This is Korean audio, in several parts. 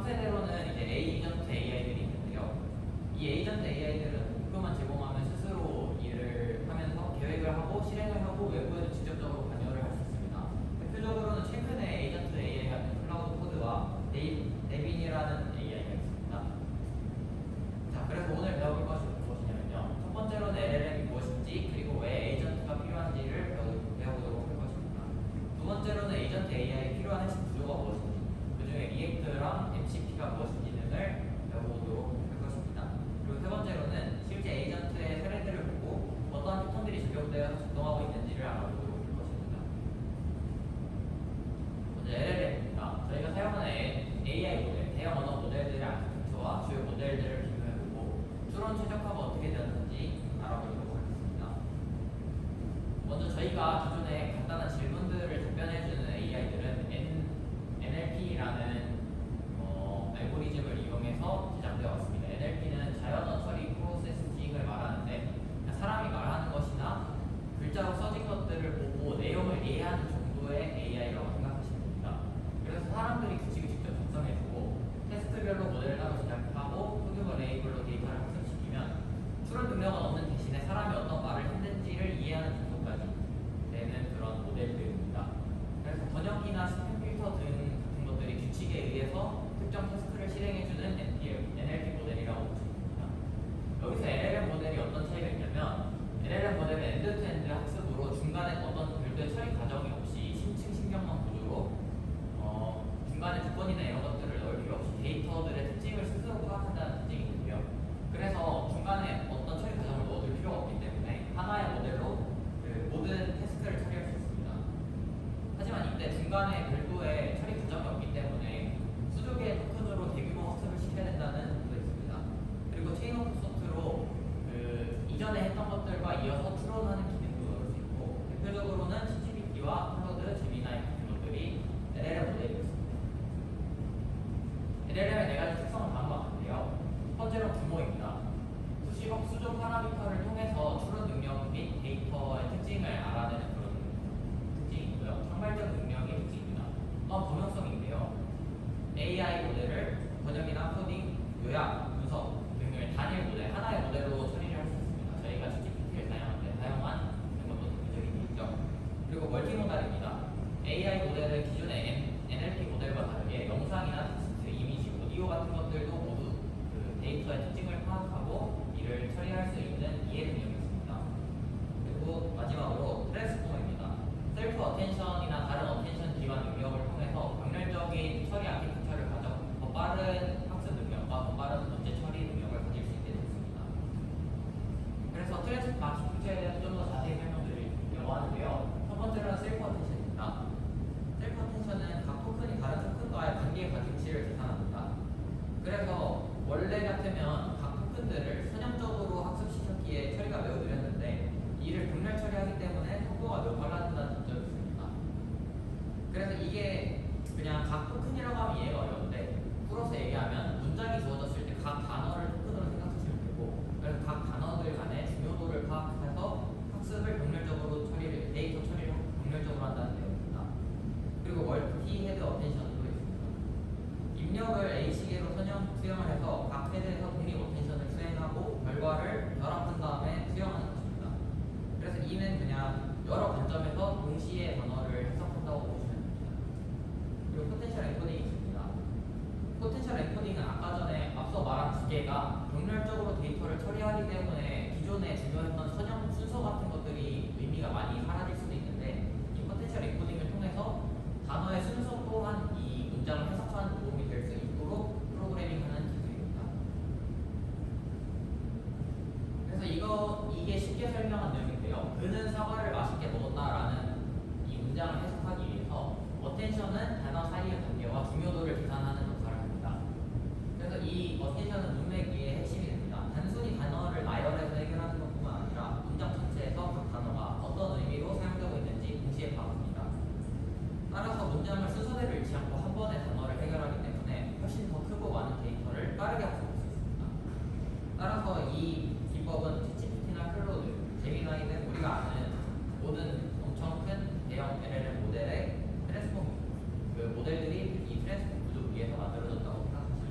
차세대로는 이제 에이전트 AI들이 있는데요. 이 에이전트 AI들은 목표만 제공하면 스스로 일을 하면서 계획을 하고 실행을 하고 외부에도 직접적으로 관여를 할 수 있습니다. 대표적으로는 최근에 에이전트 AI 같은 클라우드 코드와 데빈이라는 AI가 있습니다. 자, 그래서 오늘 배워볼 것이 무엇이냐면요. 첫 번째로는 LLM이 무엇인지 그리고 왜 에이전트가 필요한지를 배워보도록 할 것입니다. 두 번째로는 에이전트 AI에 필요한 핵심 구조가 무엇인지, 그 중에 리액트랑 MCP가 무엇인지 등을 배워보도록 할 것입니다. 그리고 세 번째로는 실제 에이전트의 사례들을 보고 어떠한 패턴들이 적용되어서 작동하고 있는지를 알아보도록 할 것입니다. 먼저 LLM입니다. 저희가 사용하는 AI 모델, 대형 언어 모델들의 아키텍처와 주요 모델들을 비교해보고 추론 최적화가 어떻게 되었는지 알아보도록 하겠습니다. 먼저 저희가 기존에 간단한 질문들을 답변해주는 AI들은 NLP라는 알고리즘을 이용해서 제작되어 왔습니다. NLP는 자연어 처리 프로세싱을 말하는데 사람이 말하는 것이나 글자로 써진 것들을 보고 내용을 이해하는 정도의 AI라고 생각하시면 됩니다. 그래서 사람들이 규칙을 직접 작성해주고 테스트별로 모델을 따로 제작하고 소규모 레이블로 데이터를 학습시키면 추론 능력은 없는 대신에 사람이 어떤 말을 했는지를 이해하는 정도까지 되는 그런 모델들입니다. 그래서 번역기나 스팸 필터 등 같은 것들이 규칙에 의해서 특정 태스크를 실행해주는 NLP 모델이라고 보시면 됩니다. 여기서 LLM 모델이 어떤 차이가 있냐면 LLM 모델은 엔드-투-엔드 학습으로 중간에 어떤 별도의 처리 과정이 없이 심층 신경망 구조로 중간에 조건이나 이런 것들을 넣을 필요 없이 데이터들의 특징을 스스로 파악한다는 특징이 있는데요. 그래서 중간에 어떤 처리 과정을 넣어둘 필요가 없기 때문에 하나의 모델로 그 모든 태스크를 처리할 수 있습니다. 하지만 이때 중간에 별도의 처리 과정이 없기 때문에 수조 개의 토큰으로 대규모 학습을 시켜야 된다는 점도 있습니다. 그리고 체인 오브 소트로 그 이전에 했던 것들과 이어서 추론하는 기능도 넣을 수 있고 대표적으로는 ChatGPT와 클로드, 제미나이 같은 것들이 LLM 모델이었습니다. LLM의 네 가지 특성은 다음과 같은데요. 첫 번째로 규모입니다. 수십억 수조 파라미터를 통해서 추론 능력 및 데이터의 특징을 알아내는 그런 특징이 있고요. 산발적 능력의 특징입니다. 또한 범용성인데요. AI 모델을 번역이나 코딩, 요약, 분석 등을 단일 모델, 하나의 모델로 처리를 할 수 있습니다. 저희가 GPT를 사용할 때 사용한 그런 것도 대표적인 있죠. 그리고 멀티모달입니다. AI 모델은 기존의 NLP 모델과 다르게 영상이나 텍스트, 이미지, 오디오 같은 것들도 모두 그 데이터의 특징을 파악하고 이를 처리할 수 있는 이해 능력이 있습니다. 그리고 마지막으로 트랜스포머입니다. 셀프 어텐션이나 다른 어텐션 기반 능력을 통해서 병렬적인 처리 아키텍처를 가져 더 빠른 학습 능력과 더 빠른 문제 처리 능력을 가질 수 있게 됐습니다. 그래서 트랜스포머 아키텍처에 대해서 좀 더 자세히 설명드리려고 하는데요. 첫 번째로는 셀프 어텐션입니다. 셀프 어텐션은 각 토큰이 다른 토큰과의 관계 가중치를 계산합니다. 그래서 원래 같으면 각 토큰들을 선형적으로 학습시켰기에 처리가 매우 느렸는데 이를 병렬 처리하기 때문에 속도가 매우 빨라진다는 장점이 있습니다. 그래서 이게 그냥 각 토큰이라고 하면 이해가 어려운데 풀어서 얘기하면 문장이 주어졌을 때 각 단어를 토큰으로 생각하시면 되고 그래서 각 단어들 간의 중요도를 파악해서 학습을 병렬적으로 처리를 데이터 처리를 병렬적으로 한다는 내용입니다. 그리고 멀티 헤드 어텐션도 있습니다. 입력을 A시계로 수영을 해서 각 헤드에서 독립 어텐션을 수행하고 결과를 결합한 다음에 수영하는 것입니다. 그래서 이는 그냥 여러 관점에서 동시에 단어를 해석한다고 보시면 됩니다. 그리고 포텐셜 엔코딩이 있습니다. 포텐셜 엔코딩은 아까 전에 앞서 말한 두 개가 병렬적으로 데이터를 처리하기 때문에 기존에 중요했던 선형 순서 같은 것들이 의미가 많이 사라질 수도 있는데 이 포텐셜 엔코딩을 통해서 단어의 순서 또한 이 문장을 해석하는 도움이 될 수 있도록 프로그래밍하는 기술입니다. 그래서 이게 쉽게 설명한 내용인데요. 그는 사과를 맛있게 먹었다라는 이 문장을 해석하기 위해서 어텐션은 단어 사이의 관계와 중요도를 계산하는 역할을 합니다. 그래서 이 어텐션은 문맥의 핵심이 됩니다. 단순히 단어를 나열해서 해결하는 것뿐만 아니라 문장 전체에서 각 단어가 어떤 의미로 사용되고 있는지 동시에 파악합니다. 따라서 문장을 순서대로 잃지 않고 한 번에 단어를 해결하기 때문에 훨씬 더 크고 많은 데이터를 빠르게 학습할 수 있습니다. 따라서 이 기법은 ChatGPT나 클로드, 제미나이 등 우리가 아는 모든 엄청 큰 대형 LLM 모델의 트랜스폼 그 모델들이 이 트랜스폼 구조 위에서 만들어졌다고 생각하시면 됩니다.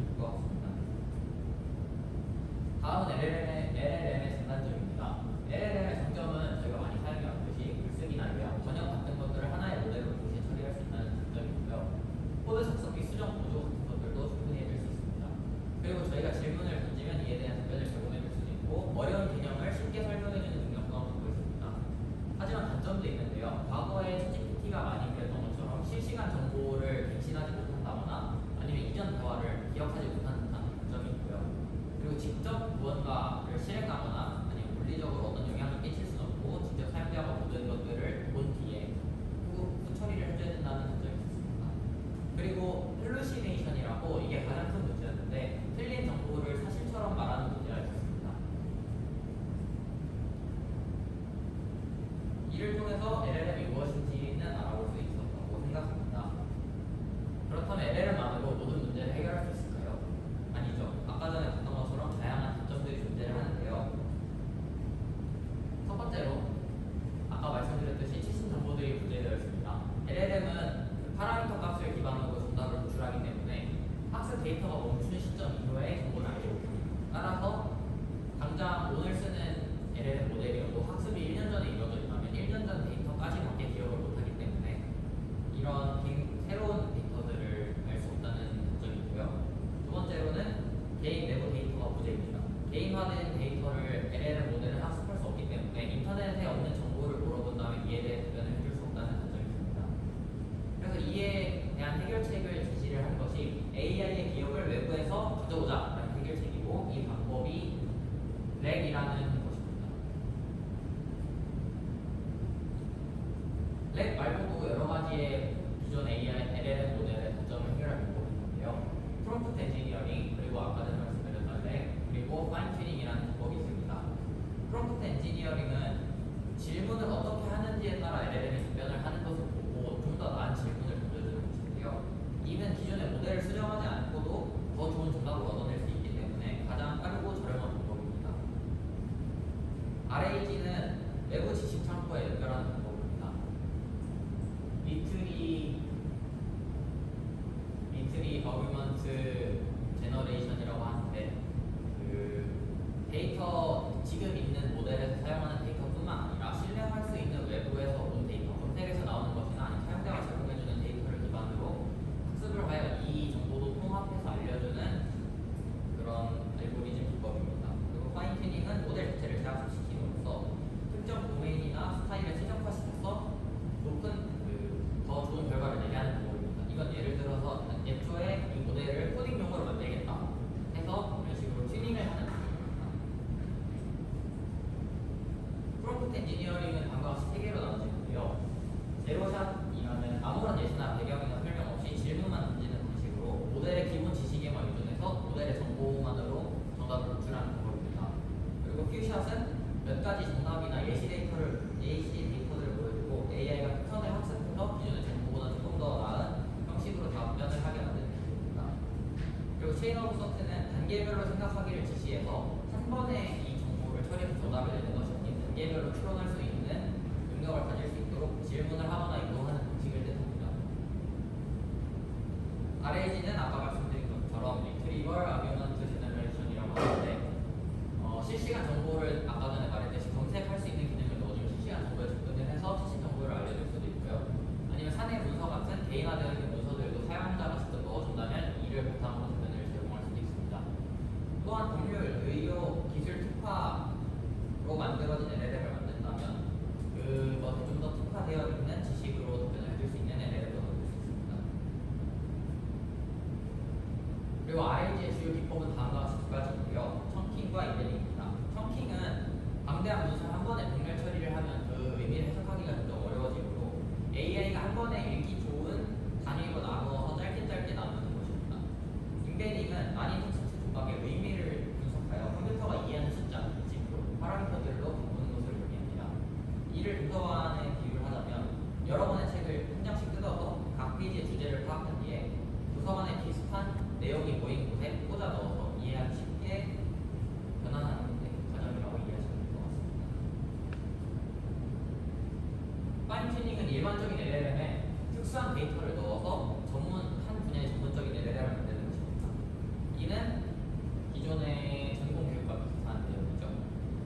데이터가 멈춘 시점 이후에 정보를 알게 됩니다. 따라서 당장 오늘 쓰는 LLM 모델이어도 학습이 1년 전에 이루어져 있다면 1년 전 데이터까지밖에 기억을 못하기 때문에 이런 새로운 데이터들을 알 수 없다는 점이고요. 두 번째로는 개인 내부 데이터가 부재입니다. 개인화된 데이터를 LLM 모델은 학습할 수 없기 때문에 인터넷에 없는 정보를 물어본 다음에 이에 대해 답변을 해줄 수 없다는 단점이 있습니다. 그래서 이에 대한 해결책을 제시를 한 것이 AI의 기억을 외부에서 가져오자라는 해결책이고, 이 방법이 렉이라는 것입니다. 렉 말고도 여러 가지의 기존 AI, LLM 모델의 단점을 해결할 방법이 있는데요. 프롬프트 엔지니어링, 그리고 아까도 말씀드렸던 렉, 그리고 파인 튜닝이라는 방법이 있습니다. 프롬프트 엔지니어링은 질문을 어떻게 하는지에 따라 LLM이 답변을 하는 것을 보고 좀 더 나은 질문을 던져주는 것인데요. 이는 기존의 모델을 수정하지 않고도 더 좋은 정답을 얻어낼 수 있기 때문에 가장 빠르고 저렴한 방법입니다. RAG는 외부 지식 창고에 연결하는 방법입니다. 리트리 어규먼트 제너레이션이라고 하는데, 데이터 지금 있는 모델에서 사용하는 데이터뿐만 아니라 신뢰할 수 있는 외부에서 온 데이터, 검색에서 나오는 것이나 아니면 사용자가 제공해주는 데이터를 기반으로 학습을 하여 이 정보도 통합해서 알려주는 그런 알고리즘 기법입니다. 그리고 파인 튜닝은 모델 자체를 재학습시킴으로써 특정 도메인이나 스타일을 최적화시켜서 더 좋은 결과를 내게 하는 방법입니다. 이건 예를 들어서 애초에 이 모델을 코딩용으로 만들겠다 해서 이런 식으로 튜닝을 하는 방법입니다. 프롬프트 엔지니어링은 다음과 같이 3개로 나눠지는데요. 제로샷이라는 아무런 예시나 배경이나 설명 없이 질문만 던지는 방식으로 모델의 기본 지식에만 의존해서 모델의 정보만으로 정답을 도출하는 방법입니다. 그리고 퓨샷은 몇 가지 정답이나 예시 데이터를 보여주고 AI가 패턴을 학습해서 기존의 정보보다 조금 더 나은 형식으로 답변을 하게 만드는 기술입니다. 그리고 체인 오브 서트는 단계별로 생각하기를 지시해서 한 번에 이 정보를 처리해서 정답을 내는 것이 아닌 단계별로 추론할 수 있는 능력을 가질 수 있도록 질문을 하거나 인도하는 방식을 뜻합니다. RAG는 아까 말씀드린 것처럼 리트리버 아규먼트 제너레이션이라고 하는데, 실시간 정보를 아까 전에 말했듯이 검색할 수 있는 기능을 넣어주면 실시간 정보에 접근을 해서 최신 정보를 알려줄 수도 있고요. 아니면 사내 문서 같은 개인화되어 있는 문서들도 사용자가 직접 넣어준다면 이를 바탕으로 답변을 제공할 수도 있습니다. 또한 법률, 의료, 기술 특화로 만들어진 LLM을 만든다면 그것에 좀 더 특화되어 있는 지식으로 답변을 해줄 수 있는 LLM도 만들 수 있습니다. 그리고 RAG의 주요 기법은 다음과 같이 2가지인데요. 청킹과 인벨링입니다. 청킹은 방대한 문서를 한 번에 병렬 처리를 하면 그 의미를 해석하기가 좀 어려워지므로 AI가 한 번에 읽기 좋은 단위로 나누어서 짧게 나누는 것입니다. 인벨링은 많이 텍스트 조각의 의미를 분석하여 컴퓨터가 이해하는 숫자, 지표, 파라미터들로 바꾸는 것을 의미합니다. 이를 도서관에 비유를 하자면 여러 권의 책을 한 장씩 뜯어서 각 페이지의 주제를 파악한 뒤에 도서관에 비슷한 내용이 모인 곳에 꽂아 넣어서 이해하기 쉽게 변환하는 과정이라고 이해하시면 될 것 같습니다. 파인 튜닝은 일반적인 LLM에 특수한 데이터를 넣어서 한 분야의 전문적인 LLM을 만드는 것입니다. 이는 기존의 전공 교육과 비슷한 내용이죠.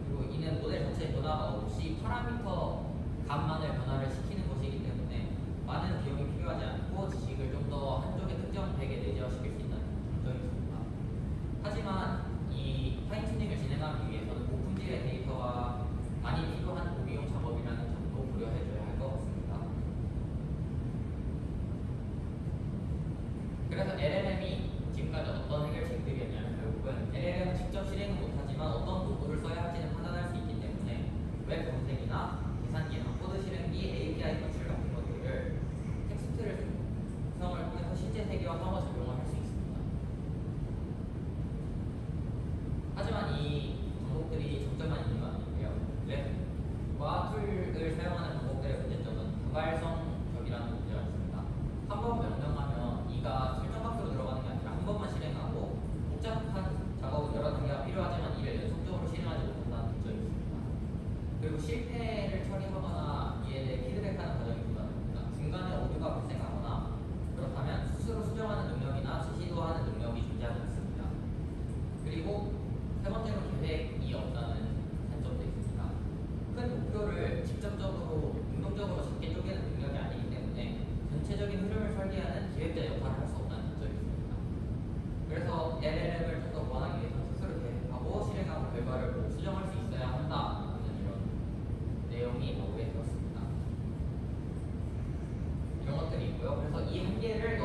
그리고 이는 모델 자체의 변화가 없이 파라미터 값만을 변화를 시키는 것이기 때문에 많은 비용이 필요하지 않고 지식을 좀 더 한쪽의 특정 덱에 내재화시킬 수 있는 장점이 있습니다. 하지만 이 파인 튜닝을 진행하기 위해서는 고품질의 데이터가 많이 필요한 고비용 작업이라는 점도 고려해줘야 할 것 같습니다. 그래서 LLM을 좀 더 보완하기 위해서 스스로 계획하고 실행하고 결과를 꼭 수정할 수 있어야 한다는 이런 내용이 나오게 되었습니다. 이런 것들이 있고요. 그래서 이 한계를